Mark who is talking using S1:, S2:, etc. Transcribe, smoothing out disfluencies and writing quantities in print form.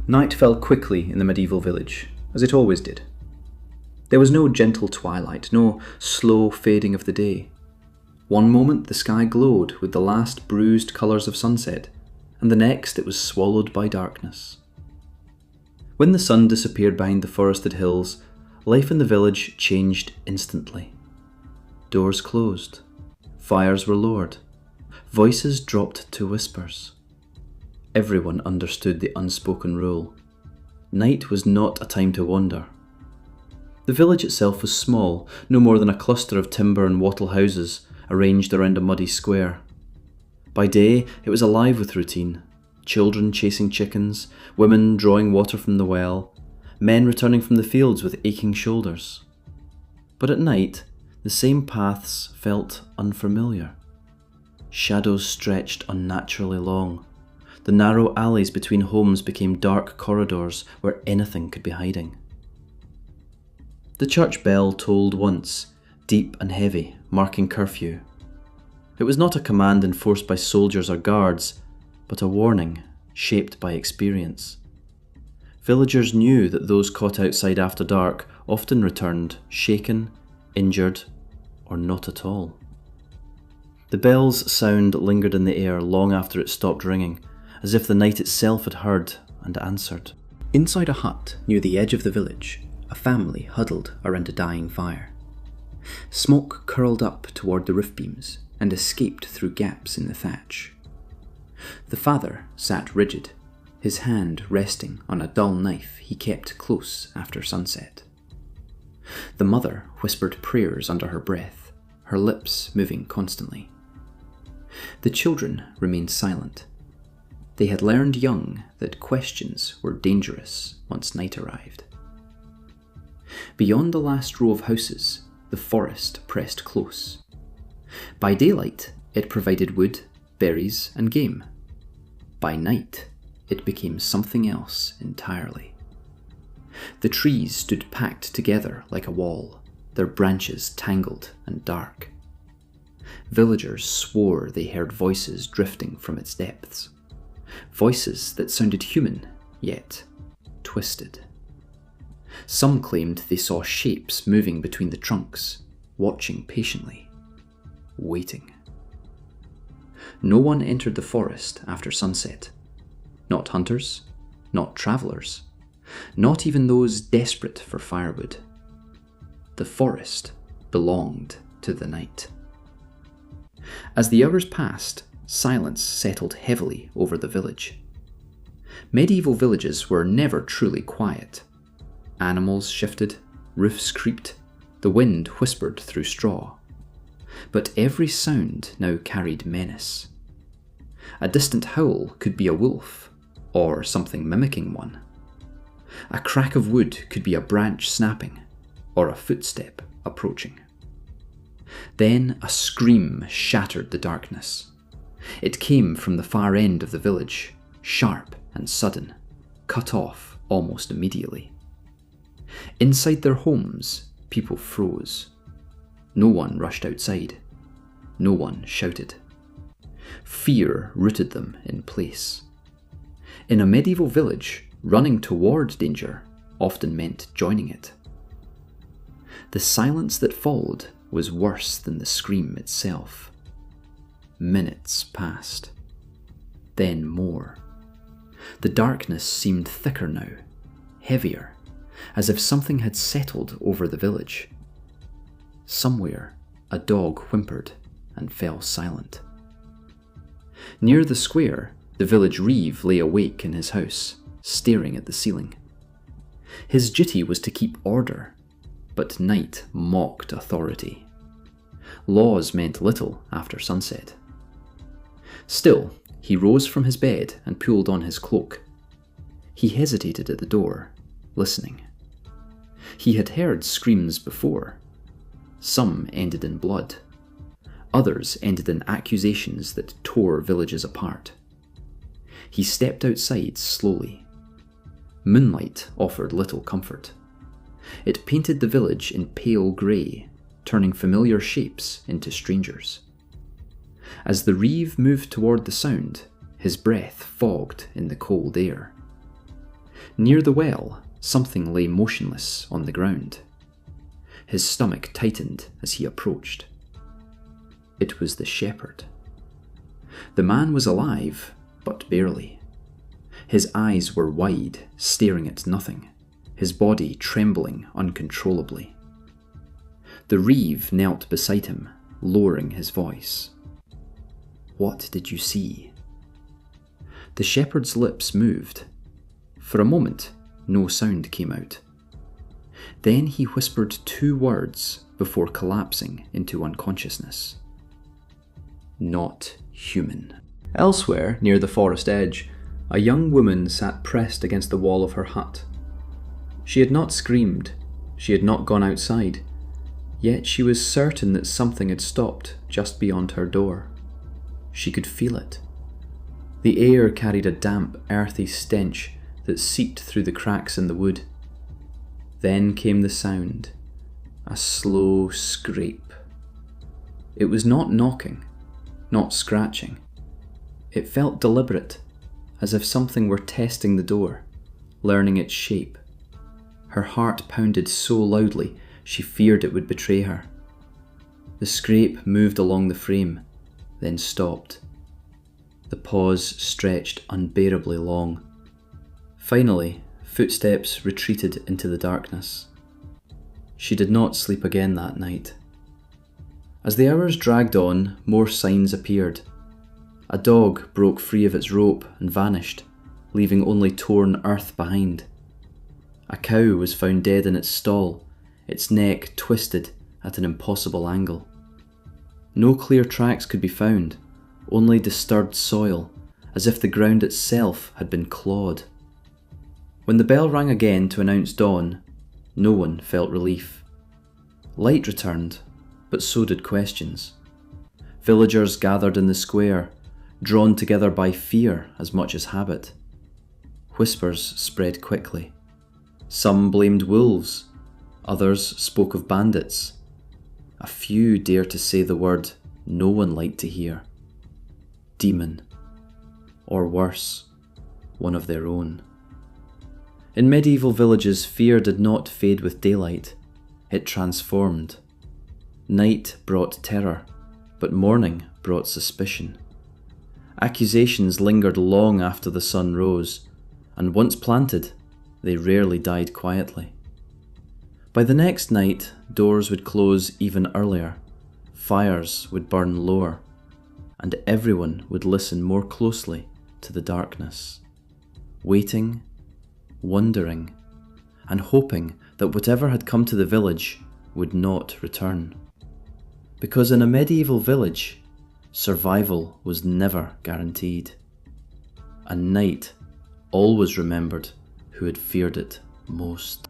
S1: Night fell quickly in the medieval village, as it always did. There was no gentle twilight, no slow fading of the day. One moment the sky glowed with the last bruised colours of sunset, and the next it was swallowed by darkness. When the sun disappeared behind the forested hills, life in the village changed instantly. Doors closed, fires were lowered, voices dropped to whispers. Everyone understood the unspoken rule. Night was not a time to wander. The village itself was small, no more than a cluster of timber and wattle houses arranged around a muddy square. By day, it was alive with routine. Children chasing chickens, women drawing water from the well, men returning from the fields with aching shoulders. But at night, the same paths felt unfamiliar. Shadows stretched unnaturally long. The narrow alleys between homes became dark corridors where anything could be hiding. The church bell tolled once, deep and heavy, marking curfew. It was not a command enforced by soldiers or guards, but a warning shaped by experience. Villagers knew that those caught outside after dark often returned shaken, injured, or not at all. The bell's sound lingered in the air long after it stopped ringing, as if the night itself had heard and answered. Inside a hut near the edge of the village, a family huddled around a dying fire. Smoke curled up toward the roof beams and escaped through gaps in the thatch. The father sat rigid, his hand resting on a dull knife he kept close after sunset. The mother whispered prayers under her breath, her lips moving constantly. The children remained silent. They had learned young that questions were dangerous once night arrived. Beyond the last row of houses, the forest pressed close. By daylight, it provided wood, berries, and game. By night, it became something else entirely. The trees stood packed together like a wall, their branches tangled and dark. Villagers swore they heard voices drifting from its depths. Voices that sounded human, yet twisted. Some claimed they saw shapes moving between the trunks, watching patiently, waiting. No one entered the forest after sunset. Not hunters, not travellers, not even those desperate for firewood. The forest belonged to the night. As the hours passed, silence settled heavily over the village. Medieval villages were never truly quiet. Animals shifted, roofs creaked, the wind whispered through straw. But every sound now carried menace. A distant howl could be a wolf, or something mimicking one. A crack of wood could be a branch snapping, or a footstep approaching. Then a scream shattered the darkness. It came from the far end of the village, sharp and sudden, cut off almost immediately. Inside their homes, people froze. No one rushed outside. No one shouted. Fear rooted them in place. In a medieval village, running toward danger often meant joining it. The silence that followed was worse than the scream itself. Minutes passed. Then more. The darkness seemed thicker now, heavier, as if something had settled over the village. Somewhere, a dog whimpered and fell silent. Near the square, the village reeve lay awake in his house, staring at the ceiling. His duty was to keep order, but night mocked authority. Laws meant little after sunset. Still, he rose from his bed and pulled on his cloak. He hesitated at the door, listening. He had heard screams before. Some ended in blood. Others ended in accusations that tore villages apart. He stepped outside slowly. Moonlight offered little comfort. It painted the village in pale grey, turning familiar shapes into strangers. As the reeve moved toward the sound, his breath fogged in the cold air. Near the well, something lay motionless on the ground. His stomach tightened as he approached. It was the shepherd. The man was alive, but barely. His eyes were wide, staring at nothing, his body trembling uncontrollably. The reeve knelt beside him, lowering his voice. "What did you see?" The shepherd's lips moved. For a moment, no sound came out. Then he whispered 2 words before collapsing into unconsciousness. "Not human." Elsewhere, near the forest edge, a young woman sat pressed against the wall of her hut. She had not screamed, she had not gone outside, yet she was certain that something had stopped just beyond her door. She could feel it. The air carried a damp, earthy stench that seeped through the cracks in the wood. Then came the sound, a slow scrape. It was not knocking, not scratching. It felt deliberate, as if something were testing the door, learning its shape. Her heart pounded so loudly she feared it would betray her. The scrape moved along the frame, then stopped. The pause stretched unbearably long. Finally, footsteps retreated into the darkness. She did not sleep again that night. As the hours dragged on, more signs appeared. A dog broke free of its rope and vanished, leaving only torn earth behind. A cow was found dead in its stall, its neck twisted at an impossible angle. No clear tracks could be found, only disturbed soil, as if the ground itself had been clawed. When the bell rang again to announce dawn, no one felt relief. Light returned, but so did questions. Villagers gathered in the square, drawn together by fear as much as habit. Whispers spread quickly. Some blamed wolves, others spoke of bandits. A few dared to say the word no one liked to hear. Demon. Or worse, one of their own. In medieval villages, fear did not fade with daylight, it transformed. Night brought terror, but morning brought suspicion. Accusations lingered long after the sun rose, and once planted, they rarely died quietly. By the next night, doors would close even earlier, fires would burn lower, and everyone would listen more closely to the darkness, waiting, wondering, and hoping that whatever had come to the village would not return. Because in a medieval village, survival was never guaranteed. And night always remembered who had feared it most.